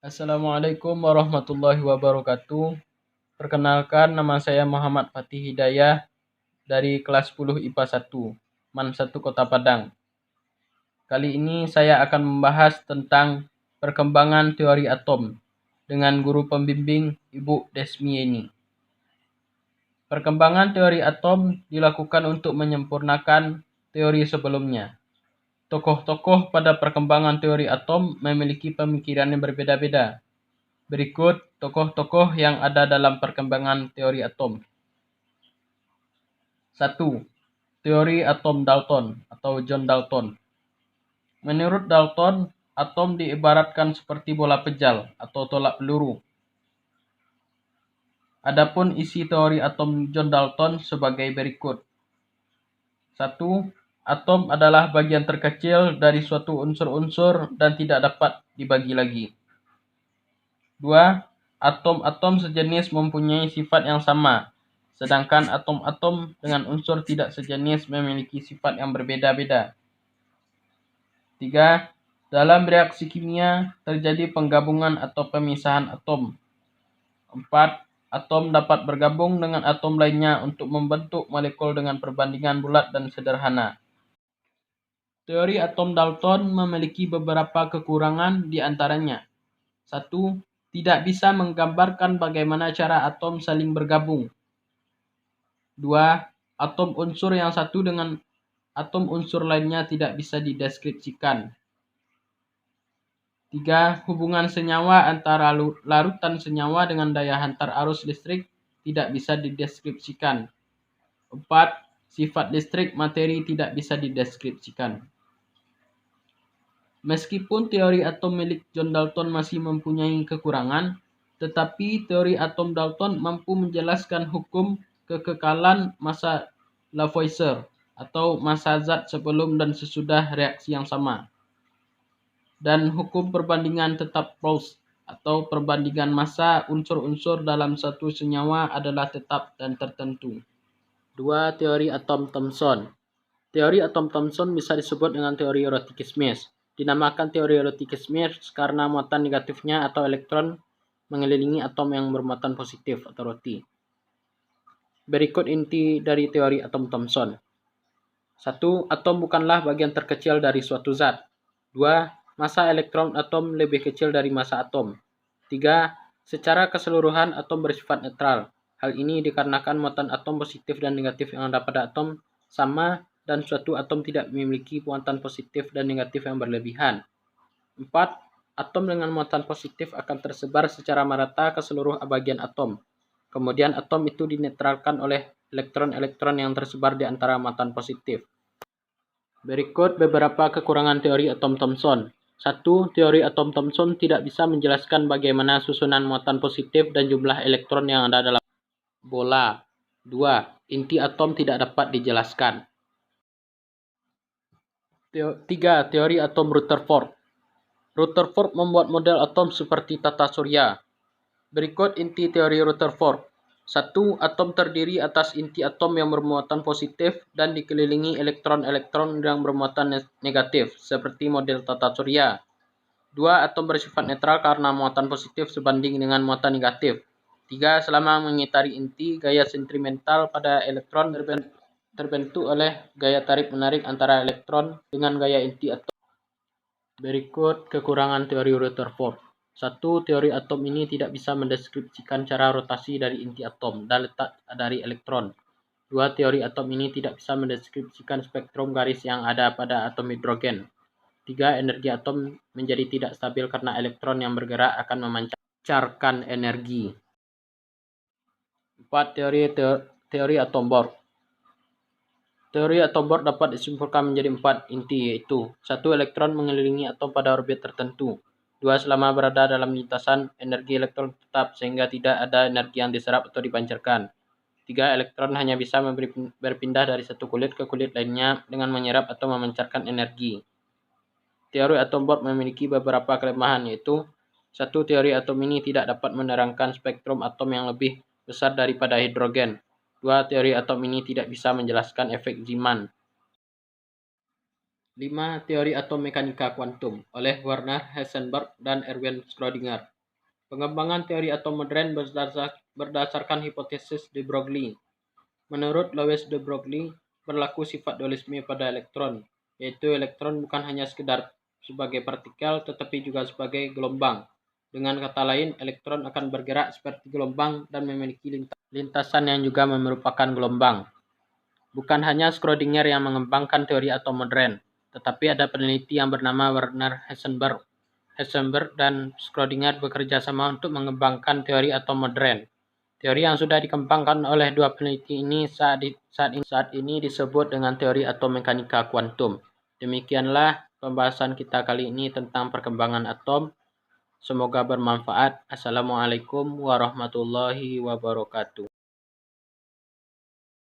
Assalamualaikum warahmatullahi wabarakatuh. Perkenalkan, nama saya Muhammad Fatih Hidayah dari kelas 10 IPA 1, MAN 1 Kota Padang. Kali ini saya akan membahas tentang perkembangan teori atom dengan guru pembimbing Ibu Desmieni. Perkembangan teori atom dilakukan untuk menyempurnakan teori sebelumnya. Tokoh-tokoh pada perkembangan teori atom memiliki pemikiran yang berbeda-beda. Berikut tokoh-tokoh yang ada dalam perkembangan teori atom. 1. Teori atom Dalton atau John Dalton. Menurut Dalton, atom diibaratkan seperti bola pejal atau tolak peluru. Adapun isi teori atom John Dalton sebagai berikut. 1. Atom adalah bagian terkecil dari suatu unsur-unsur dan tidak dapat dibagi lagi. 2. Atom-atom sejenis mempunyai sifat yang sama, sedangkan atom-atom dengan unsur tidak sejenis memiliki sifat yang berbeda-beda. 3. Dalam reaksi kimia terjadi penggabungan atau pemisahan atom. 4. Atom dapat bergabung dengan atom lainnya untuk membentuk molekul dengan perbandingan bulat dan sederhana. Teori atom Dalton memiliki beberapa kekurangan di antaranya. 1. Tidak bisa menggambarkan bagaimana cara atom saling bergabung. 2. Atom unsur yang satu dengan atom unsur lainnya tidak bisa dideskripsikan. 3. Hubungan senyawa antara larutan senyawa dengan daya hantar arus listrik tidak bisa dideskripsikan. 4. Sifat listrik materi tidak bisa dideskripsikan. Meskipun teori atom milik John Dalton masih mempunyai kekurangan, tetapi teori atom Dalton mampu menjelaskan hukum kekekalan massa Lavoisier atau massa zat sebelum dan sesudah reaksi yang sama, dan hukum perbandingan tetap Pauli atau perbandingan massa unsur-unsur dalam satu senyawa adalah tetap dan tertentu. 2. Teori atom Thomson. Teori atom Thomson bisa disebut dengan teori roti-kismis. Dinamakan teori roti-kismis karena muatan negatifnya atau elektron mengelilingi atom yang bermuatan positif atau roti. Berikut inti dari teori atom Thomson. 1. Atom bukanlah bagian terkecil dari suatu zat. 2. Massa elektron atom lebih kecil dari massa atom. 3. Secara keseluruhan atom bersifat netral. Hal ini dikarenakan muatan atom positif dan negatif yang ada pada atom sama dan suatu atom tidak memiliki muatan positif dan negatif yang berlebihan. 4. Atom dengan muatan positif akan tersebar secara merata ke seluruh bagian atom. Kemudian atom itu dinetralkan oleh elektron-elektron yang tersebar di antara muatan positif. Berikut beberapa kekurangan teori atom Thomson. 1. Teori atom Thomson tidak bisa menjelaskan bagaimana susunan muatan positif dan jumlah elektron yang ada dalam bola. 2. Inti atom tidak dapat dijelaskan. 3. Teori atom Rutherford. Rutherford membuat model atom seperti tata surya. Berikut inti teori Rutherford. 1. Atom terdiri atas inti atom yang bermuatan positif dan dikelilingi elektron-elektron yang bermuatan negatif, seperti model tata surya. 2. Atom bersifat netral karena muatan positif sebanding dengan muatan negatif. 3. Selama mengitari inti, gaya sentripetal pada elektron terbentuk oleh gaya tarik-menarik antara elektron dengan gaya inti atom. Berikut kekurangan teori Rutherford. 1. Teori atom ini tidak bisa mendeskripsikan cara rotasi dari inti atom dan letak dari elektron. 2. Teori atom ini tidak bisa mendeskripsikan spektrum garis yang ada pada atom hidrogen. 3. Energi atom menjadi tidak stabil karena elektron yang bergerak akan memancarkan energi. 4. Teori atom Bohr. Teori atom Bohr dapat disimpulkan menjadi 4 inti, yaitu 1. Elektron mengelilingi atom pada orbit tertentu. 2. Selama berada dalam lintasan, energi elektron tetap sehingga tidak ada energi yang diserap atau dipancarkan. 3. Elektron hanya bisa berpindah dari satu kulit ke kulit lainnya dengan menyerap atau memancarkan energi. Teori atom Bohr memiliki beberapa kelemahan, yaitu 1. Teori atom ini tidak dapat menerangkan spektrum atom yang lebih besar daripada hidrogen. 2. Teori atom ini tidak bisa menjelaskan efek Zeeman. 5. Teori atom mekanika kuantum oleh Werner Heisenberg dan Erwin Schrödinger. Pengembangan teori atom modern berdasarkan hipotesis de Broglie. Menurut Louis de Broglie, berlaku sifat dualisme pada elektron, yaitu elektron bukan hanya sekedar sebagai partikel tetapi juga sebagai gelombang. Dengan kata lain, elektron akan bergerak seperti gelombang dan memiliki lintasan yang juga merupakan gelombang. Bukan hanya Schrödinger yang mengembangkan teori atom modern, tetapi ada peneliti yang bernama Werner Heisenberg. Heisenberg dan Schrödinger bekerja sama untuk mengembangkan teori atom modern. Teori yang sudah dikembangkan oleh dua peneliti ini saat ini disebut dengan teori atom mekanika kuantum. Demikianlah pembahasan kita kali ini tentang perkembangan atom. Semoga bermanfaat. Assalamualaikum warahmatullahi wabarakatuh.